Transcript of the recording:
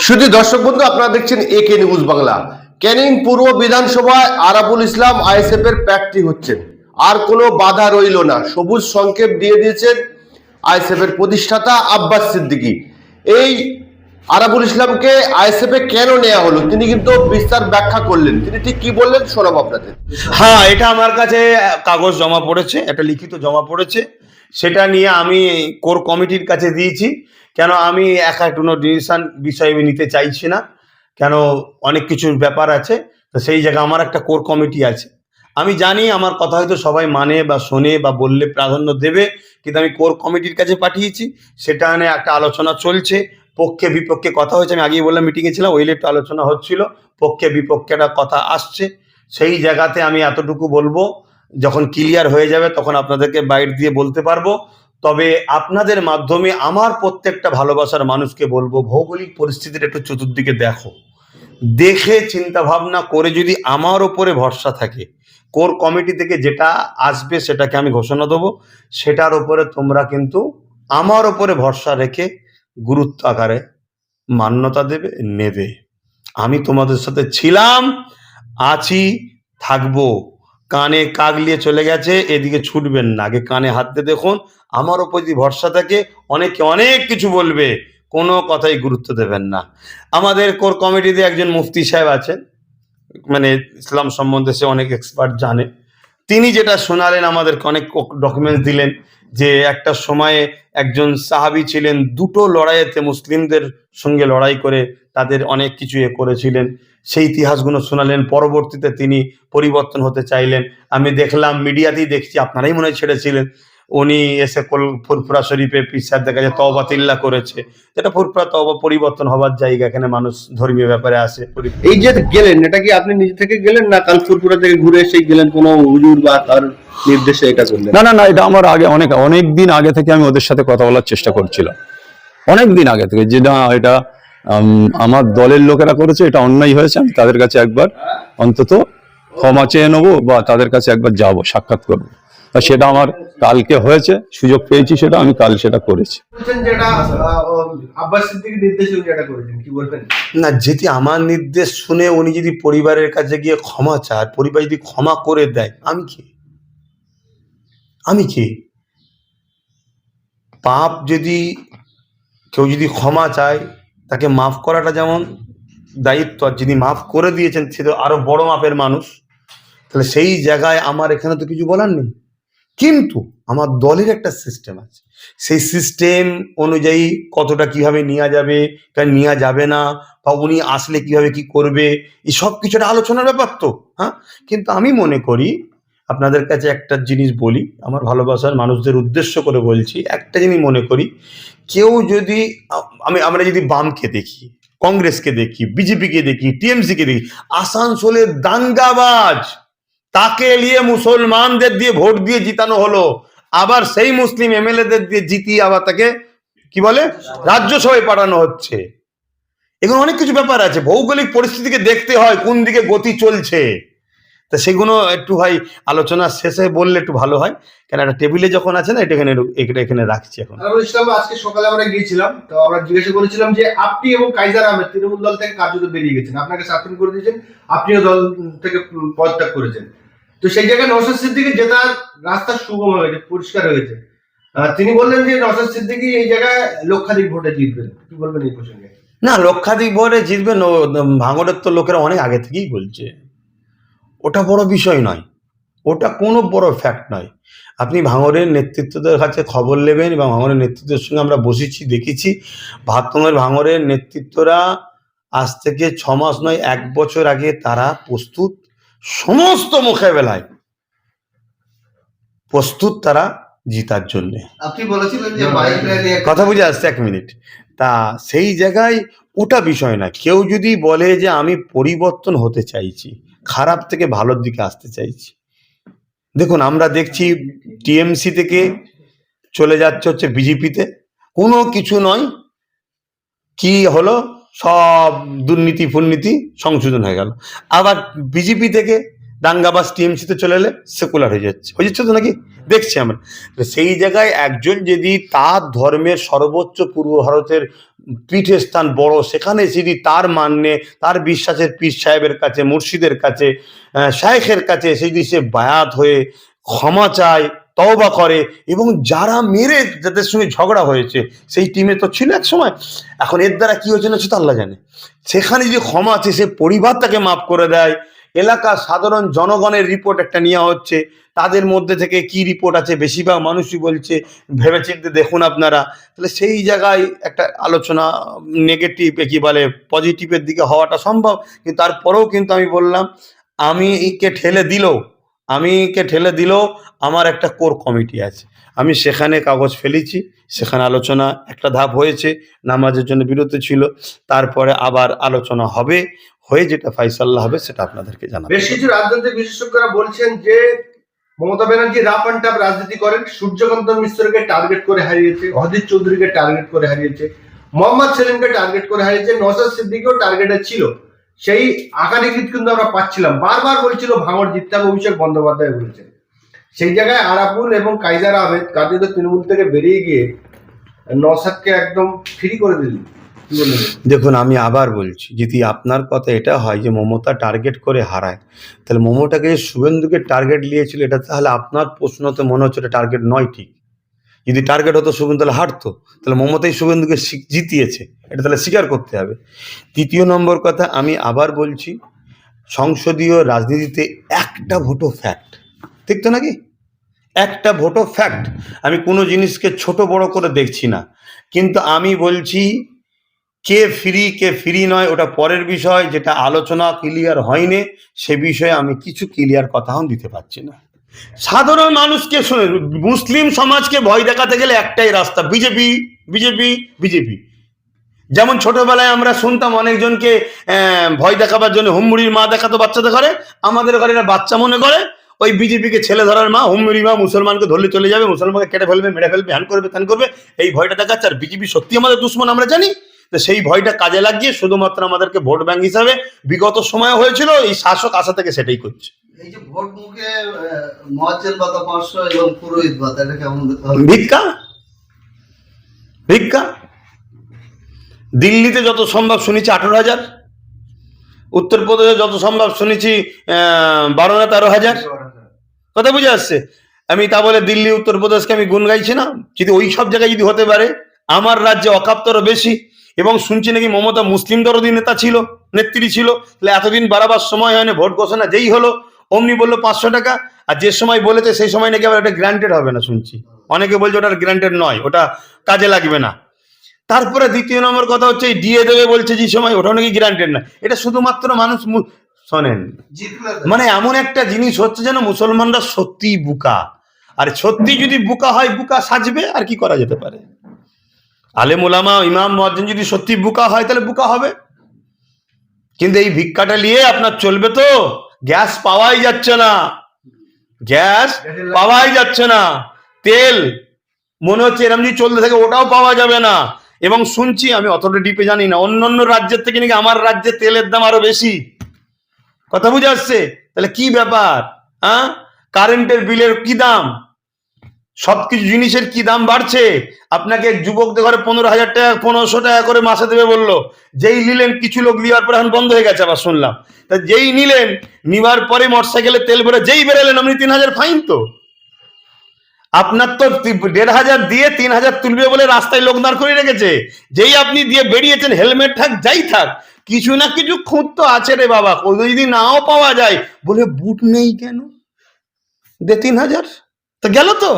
শুধু দর্শক বন্ধু, আপনারা দেখছেন একে নিউজ বাংলা। ক্যানিং পূর্ব বিধানসভায় আরাবুল ইসলাম আইএসএফ এর প্রার্থী হচ্ছেন। আর কোনো বাধা রইল না, সবুজ সংকেত দিয়ে দিয়েছেন আইএসএফ এর প্রতিষ্ঠাতা আব্বাস সিদ্দিকী। এই আরাবুল ইসলামকে আইএসএফ এ কেন নেওয়া হলো তিনি কিন্তু বিস্তার ব্যাখ্যা করলেন। তিনি ঠিক কি বললেন শোনাবো আপনাদের। হ্যাঁ, এটা আমার কাছে কাগজ জমা পড়েছে, একটা লিখিত জমা পড়েছে। সেটা নিয়ে আমি কোর কমিটির কাছে দিয়েছি। কেন আমি একা কোনো ডিসিশন বিষয় নিতে চাইছি না, কেন অনেক কিছুর ব্যাপার আছে। তো সেই জায়গায় আমার একটা কোর কমিটি আছে। আমি জানি আমার কথা হয়তো সবাই মানে বা শোনে বা বললে প্রাধান্য দেবে, কিন্তু আমি কোর কমিটির কাছে পাঠিয়েছি। সেটা নিয়ে একটা আলোচনা চলছে, পক্ষে বিপক্ষে কথা হয়েছে। আমি আগেই বললাম মিটিংয়ে ছিলাম, ওইলে একটু আলোচনা হচ্ছিল, পক্ষে বিপক্ষে একটা কথা আসছে। সেই জায়গাতে আমি এতটুকু বলবো, যখন ক্লিয়ার হয়ে যাবে তখন আপনাদেরকে বাইট দিয়ে বলতে পারবো। তবে আপনাদের মাধ্যমে আমার প্রত্যেকটা ভালোবাসার মানুষকে বলবো, ভৌগোলিক পরিস্থিতির একটু চতুর্দিকে দেখো, দেখে চিন্তা ভাবনা করে যদি আমার ওপরে ভরসা থাকে, কোর কমিটি থেকে যেটা আসবে সেটাকে আমি ঘোষণা দেবো। সেটার উপরে তোমরা কিন্তু আমার ওপরে ভরসা রেখে গুরুত্ব আকারে মান্যতা দেবে, নেবে। আমি তোমাদের সাথে ছিলাম, আছি, থাকবো। কানে কাগলিয়ে চলে গেছে, এদিকে ছুটবেন না, আগে কানে হাত দিয়ে দেখুন। আমার ওপর যদি ভরসা থাকে, অনেকে অনেক কিছু বলবে, কোনো কথাই গুরুত্ব দেবেন না। আমাদের কোর কমিটিতে একজন মুফতি সাহেব আছেন, মানে ইসলাম সম্বন্ধে সে অনেক এক্সপার্ট জানে। তিনি যেটা শোনালেন, আমাদেরকে অনেক ডকুমেন্টস দিলেন যে একটা সময়ে একজন সাহাবী ছিলেন, দুটো লড়াইয়েতে মুসলিমদের সঙ্গে লড়াই করে তাদের অনেক কিছু করেছিলেন। সেই ইতিহাসগুলো শোনালেন। পরবর্তীতে তিনি পরিবর্তন হতে চাইলেন। আমি দেখলাম, মিডিয়াতেই দেখছি, আপনারাই মনে হয় ছেড়েছিলেন, উনি এসে ফুরফুরা শরীফে পীর সাহেব দেখা যায় তওবা তিল্লা করেছে। যেটা ফুরফুরা তওবা পরিবর্তন হবার জায়গা, এখানে মানুষ ধর্মীয় ব্যাপারে আসে। এই যে গেলেন, এটা কি আপনি নিজে থেকে গেলেন না কাল ফুরপুরা থেকে ঘুরে এসে গেলেন, কোনো হুজুর বা তার নির্দেশে এটা করলেন? না না না, এটা আমার আগে অনেক দিন আগে থেকে আমি ওদের সাথে কথা বলার চেষ্টা করছিলাম, অনেক দিন আগে থেকে, যে না এটা আমার দলের লোকেরা করেছে, এটা অন্যায় হয়েছে, আমি তাদের কাছে একবার অন্তত ক্ষমা চেয়ে নেবো বা তাদের কাছে একবার যাব, সাক্ষাৎ করবো। তা সেটা আমার কালকে হয়েছে, সুযোগ পেয়েছি, সেটা আমি কাল সেটা করেছি। আব্বাস সিদ্দিকীর নির্দেশে উনি এটা করেছেন, কি বলবেন? না, যদি আমার নির্দেশ শুনে উনি যদি পরিবারের কাছে গিয়ে ক্ষমা চায়, পরিবার যদি ক্ষমা করে দেয়, আমি কি পাপ, যদি কেউ যদি ক্ষমা চায় তাকে মাফ করাটা যেমন দায়িত্ব, আর যিনি মাফ করে দিয়েছেন সে তো আরো বড় মাপের মানুষ। তাহলে সেই জায়গায় আমার এখানে তো কিছু বলার নেই। কিন্তু আমার দলের একটা সিস্টেম আছে, সেই সিস্টেম অনুযায়ী কতটা কিভাবে নেওয়া যাবে, নেওয়া যাবে না, বা উনি আসলে কিভাবে কি করবে, এই সব কিছুটা আলোচনার ব্যাপার তো। হ্যাঁ, কিন্তু আমি মনে করি, আপনাদের কাছে একটা জিনিস বলি, আমার ভালোবাসার মানুষদের উদ্দেশ্য করে বলছি, একটা জিনিস মনে করি, কেউ যদি আমরা যদি বামকে দেখি, কংগ্রেসকে দেখি, বিজেপিকে দেখি, টিএমসিকে দেখি, আসানসোলের দাঙ্গাবাজ, তাকে নিয়ে মুসলমানদের দিয়ে ভোট দিয়ে জিতানো হলো, আবার সেই মুসলিম এমএলএদের দিয়ে জিতিয়ে আবার তাকে কি বলে রাজ্যসভায় পাঠানো হচ্ছে। এগুলো অনেক কিছু ব্যাপার আছে, ভৌগোলিক পরিস্থিতিকে দেখতে হয়, কোন দিকে গতি চলছে। তা সেগুলো একটু ভাই আলোচনা শেষে বললে একটু ভালো হয়, কেন একটা টেবিলে যখন আছে না, এটা এখানে রাখছি। এখন ইসলাম আজকে সকালে আমরা গিয়েছিলাম, তো আমরা জিজ্ঞাসা করেছিলাম যে আপনি এবং কাইজার আহমেদ তৃণমূল দল থেকে কার্যত বেরিয়ে গেছেন, আপনাকে সাসপেন্ড করে দিয়েছেন, আপনিও দল থেকে পদত্যাগ করেছেন। তো সেই জায়গায় নওশাদ সিদ্দিকী জেতার রাস্তা সুগম হয়েছে, পরিষ্কার হয়েছে। তিনি বললেন যে নওশাদ সিদ্দিকী এই জায়গায় লক্ষাধিক ভোটে জিতবেন, কি বলবেন এই প্রসঙ্গে? না, লক্ষাধিক ভোটে জিতবেন, ভাঙড়ের তো লোকেরা অনেক আগে থেকেই বলছে, ওটা বড় বিষয় নয়, ওটা কোনো বড় ফ্যাক্ট নয়। আপনি ভাঙড়ের নেতৃত্বদের কাছে খবর নেবেন, এবং ভাঙড়ের নেতৃত্বের সঙ্গে আমরা বসেছি, দেখেছি, ভাঙড়ের নেতৃত্বরা আজ থেকে 6 মাস নয়, 1 বছর আগে তারা প্রস্তুত, সমস্ত মোকাবেলায় প্রস্তুত তারা জিতার জন্য। আপনি বলেছিলেন যে কথা বুঝে আসছে, 1 মিনিট। তা সেই জায়গায় ওটা বিষয় না। কেউ যদি বলে যে আমি পরিবর্তন হতে চাইছি, খারাপ থেকে ভালোর দিকে আসতে চাইছি, দেখুন আমরা দেখছি টিএমসি থেকে চলে যাচ্ছে হচ্ছে বিজেপিতে, কোনো কিছু নয়, কি হলো, সব দুর্নীতি ফুর্নীতি সংশোধন হয়ে গেল। আবার বিজেপি থেকে দাঙ্গাবাজ টিএমসিতে চলে এলে সেকুলার হয়ে যাচ্ছে তো নাকি, দেখছি আমরা। তো সেই জায়গায় একজন যদি তার ধর্মের সর্বোচ্চ পূর্ব ভারতের পীঠস্থান বড়, সেখানে যদি তার মান্যে তার বিশ্বাসের পীর সাহেবের কাছে, মুর্শিদের কাছে, শায়েখের কাছে যদি সে বায়াত হয়ে ক্ষমা চায়, তওবা করে, এবং যারা মেরে যাদের সঙ্গে ঝগড়া হয়েছে সেই টিমে তো ছিল এক সময়, এখন এর দ্বারা কি হয়েছে না সেটা আল্লাহ জানে, সেখানে যদি ক্ষমা আছে সে পরিবার তাকে মাফ করে দেয়, এলাকার সাধারণ জনগণের রিপোর্ট একটা নেওয়া হচ্ছে, তাদের মধ্যে থেকে কি রিপোর্ট আছে বেশিরভাগ মানুষই বলছে ভেবেচিন্তে দেখুন আপনারা, তাহলে সেই জায়গায় একটা আলোচনা নেগেটিভ কি বলে পজিটিভের দিকে হওয়াটা সম্ভব। কিন্তু তারপরেও কিন্তু আমি বললাম আমিকে ঠেলে দিলেও আমার একটা কোর কমিটি আছে, আমি সেখানে কাগজ ফেলেছি, সেখানে আলোচনা একটা ধাপ হয়েছে, নামাজের জন্য বিরত ছিল, তারপরে আবার আলোচনা হবে, হয়ে যেটা ফাইসাল্লাহ হবে সেটা আপনাদেরকে জানাবো। বেশ কিছু রাজনৈতিক বিশেষজ্ঞরা বলছেন যে Mamata Banerjee rough and tough রাজনীতি করেন, সূর্যকান্ত মিশ্রকে টার্গেট করে হারিয়েছে, অজিত চৌধুরীকে টার্গেট করে হারিয়েছে, মোহাম্মদ সেলিমকে টার্গেট করে হারিয়েছে, নওশাদ সিদ্দিকীও টার্গেটে ছিল, সেই আকার ইঙ্গিত কিন্তু আমরা পাচ্ছিলাম। বারবার বলছিল ভাঙড় জিততে হবে, অভিষেক বন্দ্যোপাধ্যায় বলেছেন। সেই জায়গায় আরাবুল এবং কাইজার আহমেদ কার্যত তৃণমূল থেকে বেরিয়ে গিয়ে নওশাদকে একদম ফ্রি করে দিলেন। দেখুন আমি আবার বলছি, যদি আপনার কথা এটা হয় যে মমতা টার্গেট করে হারায়, তাহলে মমতাকে শুভেন্দুকে টার্গেট নিয়েছিল, এটা তাহলে আপনার প্রশ্নতে মনে হচ্ছে এটা টার্গেট নয়। ঠিক, যদি টার্গেট হতো শুভেন্দু তাহলে হারতো, তাহলে মমতাই শুভেন্দুকে জিতিয়েছে, এটা তাহলে স্বীকার করতে হবে। তৃতীয় নম্বর কথা আমি আবার বলছি, সংসদীয় রাজনীতিতে একটা ভোটও ফ্যাক্ট, ঠিক তো নাকি, একটা ভোটও ফ্যাক্ট। আমি কোনো জিনিসকে ছোট বড় করে দেখছি না, কিন্তু আমি বলছি কে ফ্রি নয় ওটা পরের বিষয়, যেটা আলোচনা ক্লিয়ার হয়নি সে বিষয়ে আমি কিছু ক্লিয়ার কথা দিতে পারছি না। সাধারণ মানুষকে শুনে, মুসলিম সমাজকে ভয় দেখাতে গেলে একটাই রাস্তা, বিজেপি। যেমন ছোটবেলায় আমরা শুনতাম অনেকজনকে ভয় দেখাবার জন্য হুমুড়ির মা দেখাতো বাচ্চাদের ঘরে, আমাদের ঘরে বাচ্চা মনে করে ওই বিজেপিকে ছেলে ধরার মা, হুমুড়ি মা মুসলমানকে ধরলে চলে যাবে, মুসলমানকে কেটে ফেলবে, মেরে ফেলবে, হ্যান করবে, ত্যান করবে, এই ভয়টা দেখাচ্ছে। আর বিজেপি সত্যি আমাদের দুশ্মন আমরা জানি, তো সেই ভয়টা কাজে লাগিয়ে শুধুমাত্র আমাদেরকে ভোট ব্যাংক হিসাবে বিগত সময় হয়েছিল, এই শাসক আশা থেকে সেটাই করছে। এই যে ভোট মুখে মহাজের ভাতা 500 এবং পুরোহিত ভাতা, এটা কেমন? ভিক্ষা। দিল্লিতে যত সম্ভব শুনেছি 18,000, উত্তরপ্রদেশে যত সম্ভব শুনেছি 12,000-13,000। কথা বুঝে আসছে? আমি তা বলে দিল্লি উত্তরপ্রদেশকে আমি গুণ গাইছি না, যদি ওই সব জায়গায় যদি হতে পারে, আমার রাজ্যে অকাপ্তরও বেশি, এবং শুনছি নাকি মমতা মুসলিম দরদি নেত্রী ছিল, তাহলে এতদিন বাড়াবার সময় হয়নি, ভোট ঘোষণা যেই হলো অমনি বললো 500 টাকা, আর যে সময় বলেছে সেই সময় নাকি আবার ওটা গ্রান্টেড হবে না শুনছি, অনেকে বলছে ওটা গ্রান্টেড নয়, ওটা কাজে লাগবে না। তারপরে দ্বিতীয় নম্বর কথা হচ্ছে দিয়ে দেবে বলছে যে সময়, ওটাও নাকি গ্রান্টেড না। এটা শুধুমাত্র মানুষ শোনেন, মানে এমন একটা জিনিস হচ্ছে যেন মুসলমানরা সত্যি বুকা, আর সত্যি যদি বুকা হয়, বুকা সাজবে, আর কি করা যেতে পারে। আলেম ওলামা ইমাম মুয়াজ্জিন যদি সত্যি বুকা হয় তাহলে বুকা হবে, কিন্তু এই ভিক্ষাটা নিয়ে আপনার চলবে তো? গ্যাস পাওয়াই যাচ্ছে না, তেল মনে হচ্ছে এরম যদি চলতে থাকে ওটাও পাওয়া যাবে না। এবং শুনছি, আমি অতটা ডিপে জানি না, অন্যান্য রাজ্যের থেকে নাকি আমার রাজ্যে তেলের দাম আরো বেশি। কথা বুঝে আসছে? তাহলে কি ব্যাপার? কারেন্টের বিলের কি দাম, সবকিছু জিনিসের কি দাম বাড়ছে। আপনাকে যুবকদের ঘরে 15,000 টাকা 1500 টাকা করে মাসে দেবে বললো, যেই নিলেন কিছু লোক নেওয়ার পরে এখন বন্ধ হয়ে গেছে আবার শুনলাম। তা যেই নিলেন, নিবার পরে মোটরসাইকেলে তেল ভরে যেই বেরোলেন আপনি 3,000 ফাইন। তো আপনার তো 1,500 দিয়ে 3,000 তুলবে বলে রাস্তায় লোক দাঁড় করে রেখেছে, যেই আপনি দিয়ে বেরিয়েছেন, হেলমেট থাক যাই থাক, কিছু না কিছু খুঁত তো আছে রে বাবা, যদি নাও পাওয়া যায় বলে বুট নেই কেন, দে 3,000 তো গেল তো।